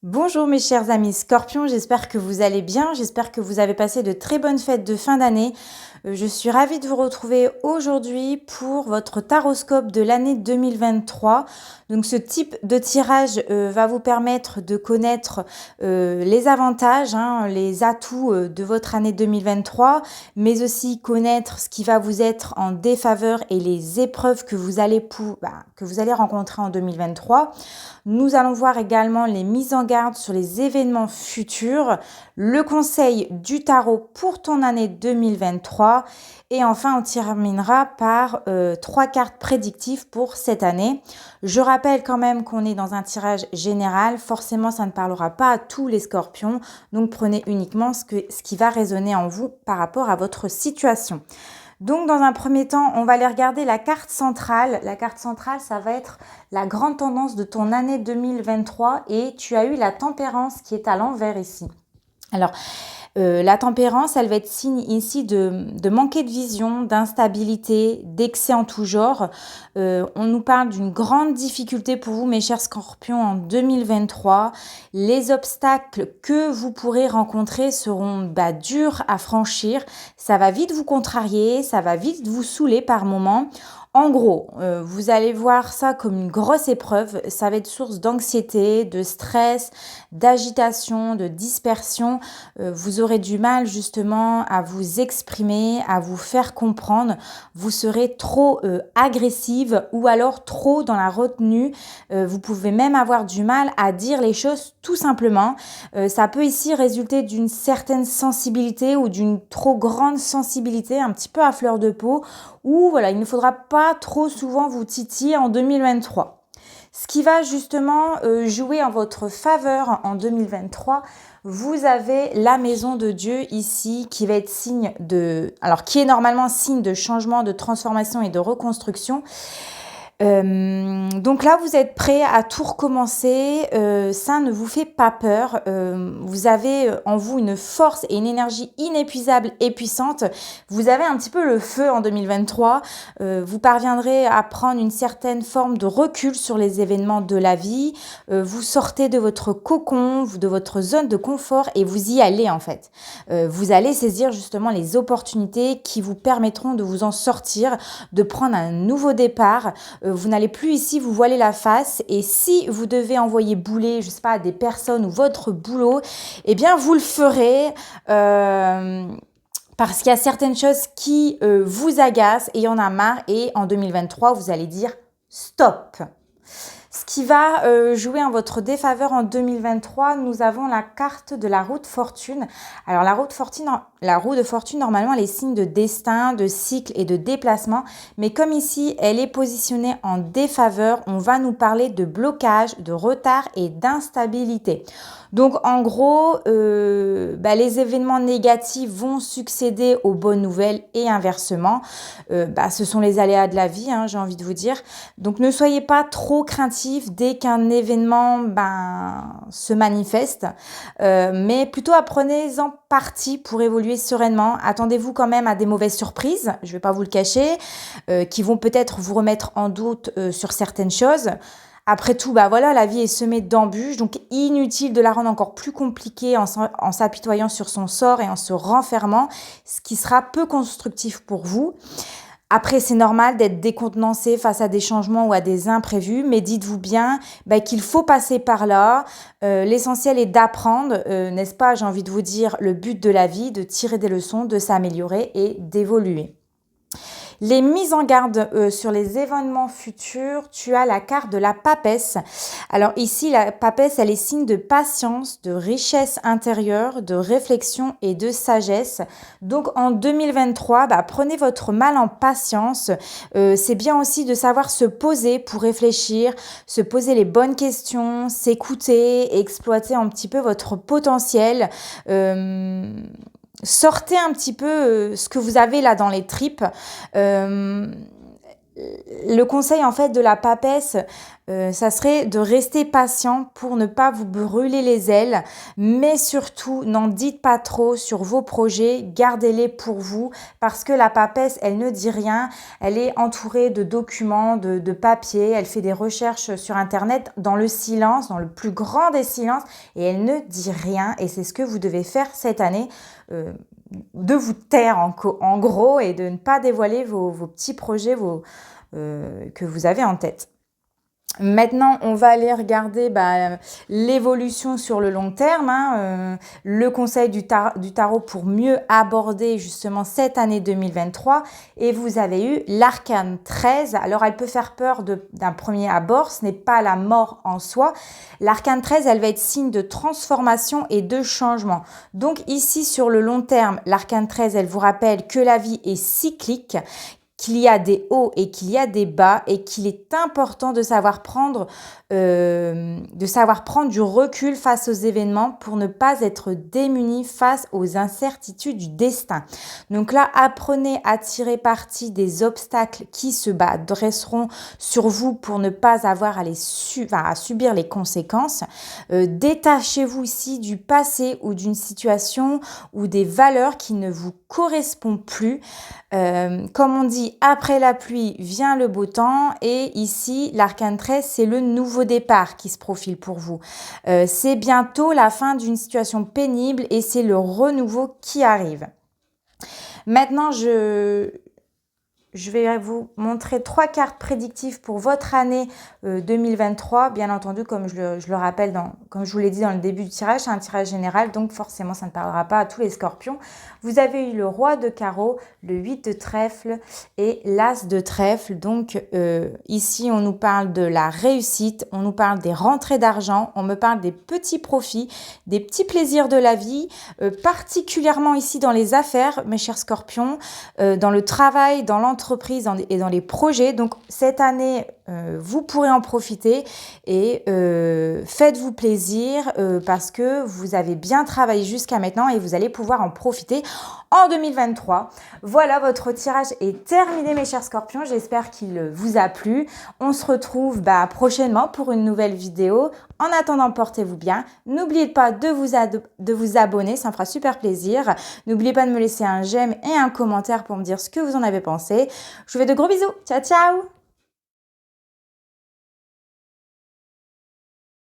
Bonjour mes chers amis Scorpions, j'espère que vous allez bien, j'espère que vous avez passé de très bonnes fêtes de fin d'année. Je suis ravie de vous retrouver aujourd'hui pour votre taroscope de l'année 2023. Donc ce type de tirage va vous permettre de connaître les avantages, les atouts de votre année 2023, mais aussi connaître ce qui va vous être en défaveur et les épreuves que vous allez rencontrer en 2023. Nous allons voir également les mises en garde sur les événements futurs, le conseil du tarot pour ton année 2023 et enfin on terminera par 3 cartes prédictives pour cette année. Je rappelle quand même qu'on est dans un tirage général, forcément ça ne parlera pas à tous les scorpions, donc prenez uniquement ce qui va résonner en vous par rapport à votre situation. Donc, dans un premier temps, on va aller regarder la carte centrale. La carte centrale, ça va être la grande tendance de ton année 2023 et tu as eu la tempérance qui est à l'envers ici. Alors, la tempérance, elle va être signe ici de manquer de vision, d'instabilité, d'excès en tout genre. On nous parle d'une grande difficulté pour vous, mes chers scorpions, en 2023. Les obstacles que vous pourrez rencontrer seront durs à franchir. Ça va vite vous contrarier, ça va vite vous saouler par moments. En gros, vous allez voir ça comme une grosse épreuve. Ça va être source d'anxiété, de stress, d'agitation, de dispersion. Vous aurez du mal justement à vous exprimer, à vous faire comprendre. Vous serez trop agressive ou alors trop dans la retenue. Vous pouvez même avoir du mal à dire les choses tout simplement. Ça peut ici résulter d'une certaine sensibilité ou d'une trop grande sensibilité, un petit peu à fleur de peau, ou voilà, il ne faudra pas trop souvent vous titiller en 2023. Ce qui va justement jouer en votre faveur en 2023, vous avez la maison de Dieu ici qui va être qui est normalement signe de changement, de transformation et de reconstruction. Donc là, vous êtes prêt à tout recommencer, ça ne vous fait pas peur, vous avez en vous une force et une énergie inépuisable et puissante, vous avez un petit peu le feu en 2023, vous parviendrez à prendre une certaine forme de recul sur les événements de la vie, vous sortez de votre cocon, de votre zone de confort et vous y allez en fait. Vous allez saisir justement les opportunités qui vous permettront de vous en sortir, de prendre un nouveau départ. Vous n'allez plus ici vous voiler la face et si vous devez envoyer bouler, je sais pas, à des personnes ou votre boulot, eh bien vous le ferez parce qu'il y a certaines choses qui vous agacent et il y en a marre et en 2023, vous allez dire stop. Ce qui va jouer en votre défaveur en 2023, nous avons la carte de la roue de fortune. Alors la roue de fortune, normalement, elle est signe de destin, de cycle et de déplacement. Mais comme ici, elle est positionnée en défaveur, on va nous parler de blocage, de retard et d'instabilité. Donc en gros, les événements négatifs vont succéder aux bonnes nouvelles et inversement. Ce sont les aléas de la vie, j'ai envie de vous dire. Donc ne soyez pas trop craintifs dès qu'un événement se manifeste, mais plutôt apprenez-en partie pour évoluer sereinement. Attendez-vous quand même à des mauvaises surprises, je ne vais pas vous le cacher, qui vont peut-être vous remettre en doute sur certaines choses. Après tout, la vie est semée d'embûches, donc inutile de la rendre encore plus compliquée en s'apitoyant sur son sort et en se renfermant, ce qui sera peu constructif pour vous. Après, c'est normal d'être décontenancé face à des changements ou à des imprévus, mais dites-vous bien qu'il faut passer par là. L'essentiel est d'apprendre, n'est-ce pas, j'ai envie de vous dire, le but de la vie, de tirer des leçons, de s'améliorer et d'évoluer. Les mises en garde sur les événements futurs, tu as la carte de la papesse. Alors ici, la papesse, elle est signe de patience, de richesse intérieure, de réflexion et de sagesse. Donc en 2023, prenez votre mal en patience. C'est bien aussi de savoir se poser pour réfléchir, se poser les bonnes questions, s'écouter, exploiter un petit peu votre potentiel. Sortez un petit peu ce que vous avez là dans les tripes. le conseil en fait de la papesse, ça serait de rester patient pour ne pas vous brûler les ailes, mais surtout n'en dites pas trop sur vos projets, gardez-les pour vous parce que la papesse, elle ne dit rien, elle est entourée de documents, de papiers, elle fait des recherches sur internet dans le silence, dans le plus grand des silences et elle ne dit rien et c'est ce que vous devez faire cette année. De vous taire en gros et de ne pas dévoiler vos petits projets que vous avez en tête. Maintenant, on va aller regarder l'évolution sur le long terme, le conseil du tarot pour mieux aborder justement cette année 2023. Et vous avez eu l'arcane 13. Alors, elle peut faire peur d'un premier abord, ce n'est pas la mort en soi. L'arcane 13, elle va être signe de transformation et de changement. Donc ici, sur le long terme, l'arcane 13, elle vous rappelle que la vie est cyclique, qu'il y a des hauts et qu'il y a des bas et qu'il est important de savoir prendre du recul face aux événements pour ne pas être démuni face aux incertitudes du destin. Donc là, apprenez à tirer parti des obstacles qui se dresseront sur vous pour ne pas avoir à subir les conséquences. Détachez-vous ici du passé ou d'une situation ou des valeurs qui ne vous correspondent plus. Comme on dit, après la pluie vient le beau temps et ici, l'arcane 13, c'est le nouveau départ qui se profile pour vous. C'est bientôt la fin d'une situation pénible et c'est le renouveau qui arrive. Maintenant, je vais vous montrer 3 cartes prédictives pour votre année 2023. Bien entendu, comme je le rappelle, comme je vous l'ai dit dans le début du tirage, c'est un tirage général, donc forcément, ça ne parlera pas à tous les scorpions. Vous avez eu le roi de carreau, le 8 de trèfle et l'as de trèfle. Donc ici, on nous parle de la réussite, on nous parle des rentrées d'argent, on me parle des petits profits, des petits plaisirs de la vie, particulièrement ici dans les affaires, mes chers scorpions, dans le travail, dans l'entreprise et dans les projets. Donc cette année, vous pourrez en profiter et faites-vous plaisir parce que vous avez bien travaillé jusqu'à maintenant et vous allez pouvoir en profiter en 2023. Voilà, votre tirage est terminé, mes chers scorpions. J'espère qu'il vous a plu. On se retrouve prochainement pour une nouvelle vidéo. En attendant, portez-vous bien. N'oubliez pas de vous abonner, ça me fera super plaisir. N'oubliez pas de me laisser un j'aime et un commentaire pour me dire ce que vous en avez pensé. Je vous fais de gros bisous. Ciao, ciao!